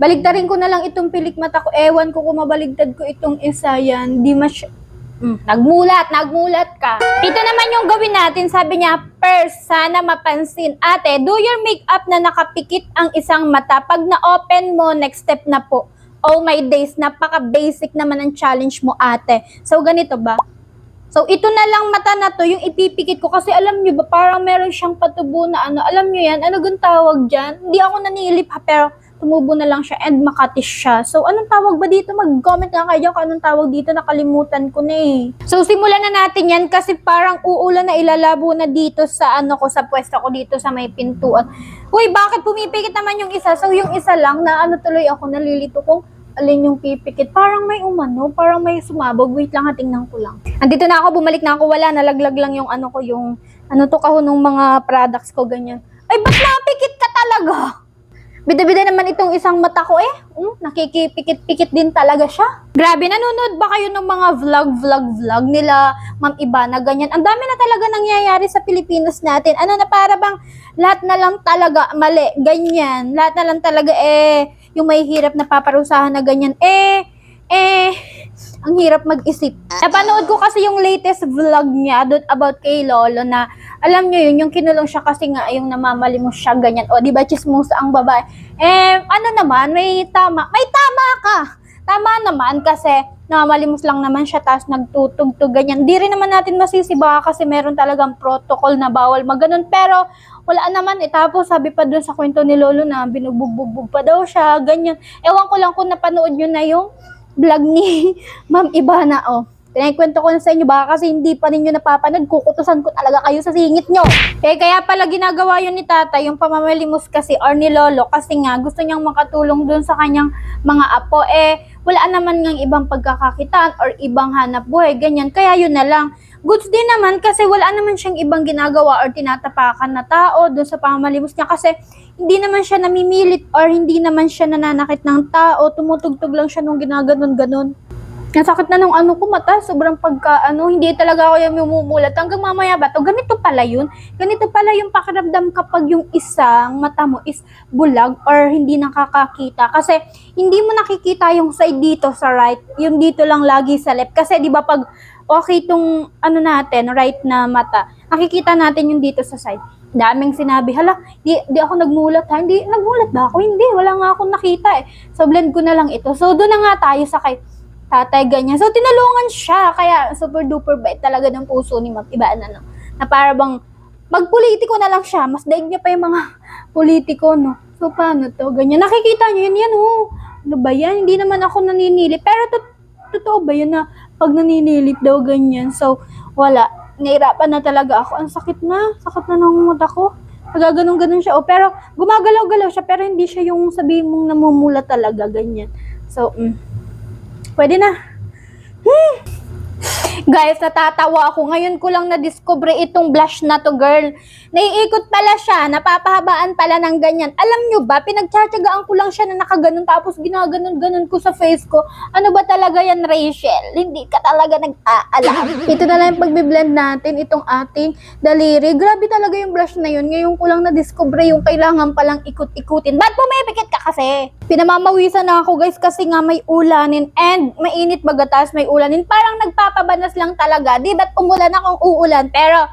Baligtarin ko na lang itong pilik mata ko. Ewan ko kung mabaligtad ko itong isa yan. Di nagmulat ka. Ito naman yung gawin natin. Sabi niya, first, sana mapansin. Ate, do your makeup na nakapikit ang isang mata. Pag na-open mo, next step na po. Oh my days, napaka-basic naman ang challenge mo, ate. So, ganito ba? So, ito na lang mata na to, yung ipipikit ko. Kasi alam nyo ba, parang meron siyang patubo na ano. Alam nyo yan, ano gun tawag dyan? Hindi ako nanilip ha, pero tumubo na lang siya and makatis siya. So, anong tawag ba dito? Mag-comment nga kayo kung anong tawag dito. Nakalimutan ko na eh. So, simulan na natin yan kasi parang uulan na ilalabo na dito sa ano ko, sa pwesto ko dito sa may pintuan. Uy, bakit pumipikit naman yung isa? So, yung isa lang na ano tuloy ako, nalilito kung alin yung pipikit. Parang may umano, parang may sumabog. Wait lang, tingnan ko lang. Andito na ako, bumalik na ako. Wala, nalaglag lang yung ano ko, yung ano to kahon ng mga products ko, ganyan. Ay, ba't napikit ka talaga? Bida-bida naman itong isang mata ko eh. Nakikipikit-pikit din talaga siya. Grabe, nanonood ba kayo ng mga vlog nila, Ma'am Ivana, ganyan? Ang dami na talaga nangyayari sa Pilipinas natin. Ano na para bang lahat na lang talaga mali, ganyan. Lahat na lang talaga yung may hirap na paparusahan na ganyan. Ang hirap mag-isip. Napanood ko kasi yung latest vlog niya doon about kay Lolo na alam niyo yun, yung kinulong siya kasi nga yung namamalimos siya ganyan. O di ba chismosa ang babae. Ano naman, may tama ka. Tama naman kasi namamalimos lang naman siya tapos nagtutugtog ganyan. Di rin naman natin masisi baka kasi meron talagang protocol na bawal maganon. Pero wala naman tapos sabi pa doon sa kwento ni Lolo na binubugbog pa daw siya ganyan. Ewan ko lang kung napanood nyo na yung vlog ni Ma'am Ivana, Pinakwento ko na sa inyo, baka kasi hindi pa ninyo napapanood, kukutusan ko talaga kayo sa singit nyo. Kaya pala ginagawa yun ni tatay, yung pamamalimos kasi, or ni Lolo, kasi nga gusto niyang makatulong dun sa kanyang mga apo. Wala naman ngang ibang pagkakakitaan or ibang hanap buhay, ganyan. Kaya yun na lang. Goods din naman kasi wala naman siyang ibang ginagawa or tinatapakan na tao dun sa pamamalimos niya kasi hindi naman siya namimilit or hindi naman siya nananakit ng tao, tumutugtog lang siya nung ginaganon-ganon. Nasakit na nung ano ko mata, sobrang hindi talaga ako yung mumumulat. Hanggang mamaya ba to? Ganito pala yun. Ganito pala yung pakiramdam kapag yung isang mata mo is bulag or hindi nakakakita. Kasi hindi mo nakikita yung side dito sa right, yung dito lang lagi sa left. Kasi di ba pag okay itong natin, right na mata, nakikita natin yung dito sa side. Daming sinabi, hala, di ako nagmulat ha? Hindi, nagmulat ba ako? Hindi, wala nga akong nakita So blend ko na lang ito. So doon na nga tayo sa kay tatay ganyan. So, tinulungan siya. Kaya, super duper bait talaga ng puso ni Ma'am Ivana, no? Na para bang, magpolitiko na lang siya. Mas daig niya pa yung mga politiko, no? So, paano to? Ganyan. Nakikita niyo yan, Ano ba yan? Hindi naman ako naninilip. Pero, totoo ba yun na pag naninilip daw ganyan? So, wala. Nahirapan na talaga ako. Ang sakit na. Sakit na ng mata ko. Nagaganon-ganon siya. Pero, gumagalaw-galaw siya. Pero, hindi siya yung sabihin mong namumula talaga. Ganyan. So, pwede na. Guys, natatawa ako. Ngayon ko lang na-discover itong blush na to, girl. Naiikot pala siya. Napapahabaan pala ng ganyan. Alam nyo ba, pinagtsatsagaan ko lang siya na nakaganon tapos ginaganon-ganon ko sa face ko. Ano ba talaga yan, Rachel? Hindi ka talaga nag-aalam. Ito na lang yung pagbiblend natin, itong ating daliri. Grabe talaga yung blush na yun. Ngayon ko lang na-discover yung kailangan palang ikot-ikutin. Ba't pumipikit ka kasi? Pinamamawisan na ako, guys, kasi nga may ulanin and mainit bagatas, may ulanin. Parang nagpapabanas lang talaga. Di ba't umulan akong uulan? Pero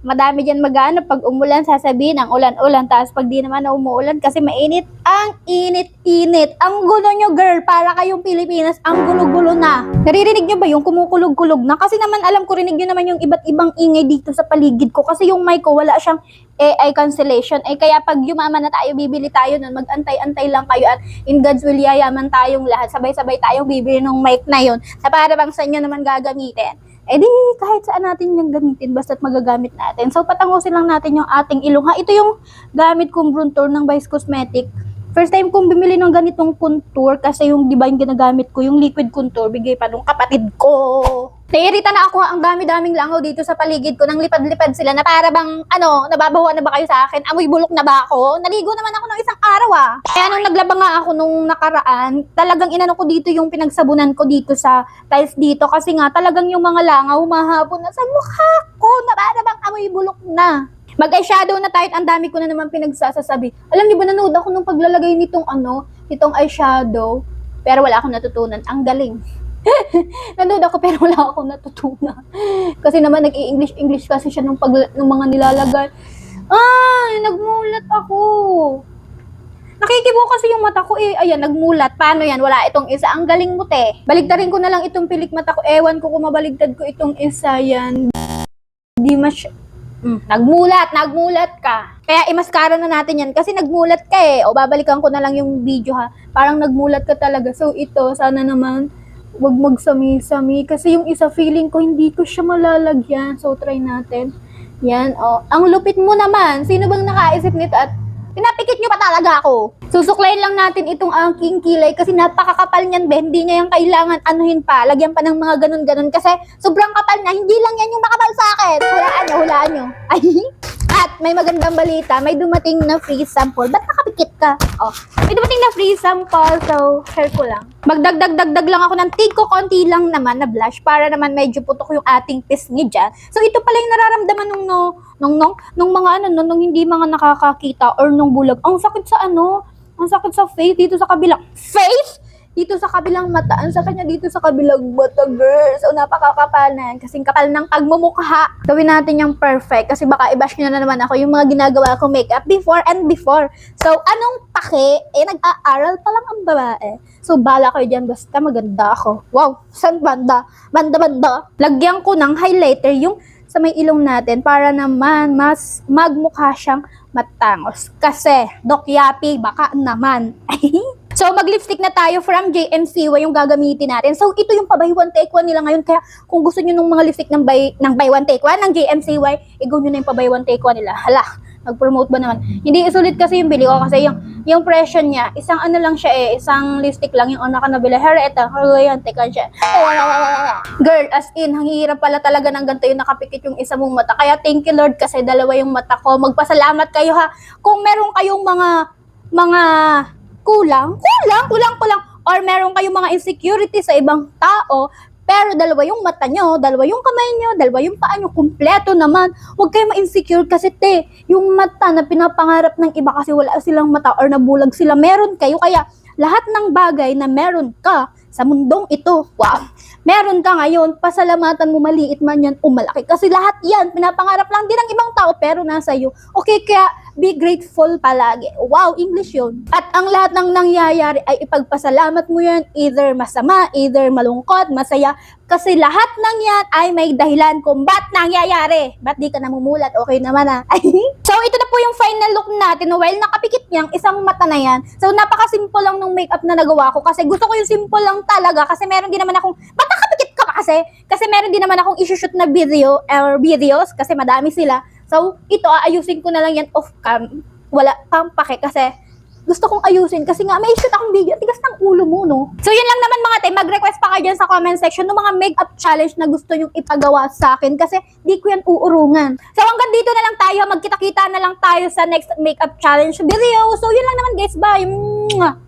madami dyan mag-ano, pag umulan sasabihin ang ulan-ulan, tapos pag di naman na umuulan kasi mainit, ang init-init. Ang gulo nyo, girl, para kayong Pilipinas, ang gulo-gulo na. Naririnig nyo ba yung kumukulog-kulog na? Kasi naman alam ko, rinig nyo naman yung iba't ibang ingay dito sa paligid ko kasi yung mic ko wala siyang AI cancellation. Kaya pag yumaman na tayo, bibili tayo nun, mag-antay-antay lang kayo at in God's will, yayaman tayong lahat. Sabay-sabay tayong bibili ng mic na yun na para bang sa inyo naman gagamitin. Di kahit saan natin yung gamitin basta't magagamit natin. So patangusin lang natin yung ating ilong. Ito yung gamit kong bronzer ng Vice Cosmetic. First time kong bumili ng ganitong contour kasi yung di ba yung ginagamit ko, yung liquid contour, bigay pa nung kapatid ko. Nairita na ako, ang dami-daming langaw dito sa paligid ko, nang lipad-lipad sila na para bang, nababawa na ba kayo sa akin? Amoy bulok na ba ako? Naligo naman ako ng isang araw Kaya nung naglaba nga ako nung nakaraan, talagang inano ko dito yung pinagsabunan ko dito sa tiles dito kasi nga talagang yung mga langaw humahapon na sa mukha ko na para bang amoy bulok na. Mag-eyeshadow na tayo at ang dami ko na naman pinagsasasabi. Alam niyo ba, nanood ako nung paglalagay nitong itong eyeshadow. Pero wala akong natutunan. Ang galing. Nanood ako pero wala akong natutunan. Kasi naman nag-i-English kasi siya nung mga nilalagay. Nagmulat ako. Nakikibo kasi yung mata ko eh. Ayan, nagmulat. Paano yan? Wala itong isa. Ang galing mo, te. Baligtarin ko na lang itong pilik mata ko. Ewan ko kung mabaligtad ko itong isa. Yan. Di nagmulat ka. Kaya imaskara na natin yan kasi nagmulat ka eh. O babalikan ko na lang yung video ha. Parang nagmulat ka talaga. So ito, sana naman wag magsami-sami kasi yung isa feeling ko hindi ko siya malalagyan. So try natin. Yan, oh. Ang lupit mo naman. Sino bang nakaisip nito at pinapikit nyo pa talaga ako. Susuklayin lang natin itong aking kilay kasi napakakapal niyan, be. Hindi niya yung kailangan anuhin pa. Lagyan pa ng mga ganun-ganun kasi sobrang kapal na. Hindi lang yan yung makapal sa akin. Hulaan nyo. Ay, at may magandang balita. May dumating na free sample. Ba't nakapikit ka? Oh, may dumating na free sample. So, share ko lang. Magdagdag lang ako ng tig ko. Konti lang naman na blush para naman medyo putok yung ating pisngi dyan. So, ito pala yung nararamdaman nung hindi mga nakakakita or nung bulag. Ang sakit sa ang sakit sa face dito sa kabilang face, dito sa kabilang mata, ang sakit niya dito sa kabilang mata, girls. So napakakapal na yan kasing kapal ng pagmumukha. Gawin natin yung perfect kasi baka i-bash nyo na naman ako yung mga ginagawa ko makeup before. So anong pake? Nag-aaral pa lang ang babae. So bala kayo dyan, basta maganda ako. Wow, saan banda? Banda. Lagyan ko ng highlighter yung sa may ilong natin para naman mas magmukha siyang matangos. Kasi, Doc Yapi, baka naman. So, mag-lipstick na tayo from JMCY yung gagamitin natin. So, ito yung pa-buy one take one nila ngayon. Kaya, kung gusto nyo ng mga lipstick ng buy one take one ng JMCY, i-go nyo na yung pa-buy one take one nila. Hala, mag-promote ba naman? Hindi isulit kasi yung bili ko kasi yung presyo niya, isang lang siya eh, isang lipstick lang yung una ka nabili. Ito, yan, tekan siya. Girl, as in, ang hirap pala talaga ng ganito yung nakapikit yung isa mong mata. Kaya thank you Lord kasi dalawa yung mata ko. Magpasalamat kayo ha. Kung meron kayong mga kulang, or meron kayong mga insecurity sa ibang tao, pero dalawa yung mata nyo, dalawa yung kamay nyo, dalawa yung paa nyo, kumpleto naman. Huwag kayo ma-insecure kasi yung mata na pinapangarap ng iba kasi wala silang mata or nabulag sila, meron kayo. Kaya lahat ng bagay na meron ka sa mundong ito, wow, meron ka ngayon, pasalamatan mo, maliit man yan o malaki. Kasi lahat yan, pinapangarap lang din ng ibang tao pero nasa iyo. Okay, kaya be grateful palagi. Wow, English yun. At ang lahat ng nangyayari ay ipagpasalamat mo yan, either masama, either malungkot, masaya. Kasi lahat ng yan ay may dahilan kung ba't nangyayari. Ba't di ka namumulat? Okay naman ah. So, ito na po yung final look natin. While nakapikit niyang isang mata na yan. So, napaka-simple lang ng makeup na nagawa ko. Kasi gusto ko yung simple lang talaga. Kasi meron din naman akong, ba't nakapikit ka pa kasi? Kasi meron din naman akong isushoot na video or videos. Kasi madami sila. So, ito aayusin ko na lang yan off cam. Wala pang pake kasi gusto kong ayusin kasi nga may shoot akong video. Tigas ng ulo mo, no? So, yun lang naman mga te. Mag-request pa kayo dyan sa comment section ng mga makeup challenge na gusto yung ipagawa sa akin kasi di ko yan uurungan. So, hanggang dito na lang tayo. Magkita-kita na lang tayo sa next makeup challenge video. So, yun lang naman guys. Bye! Mwah!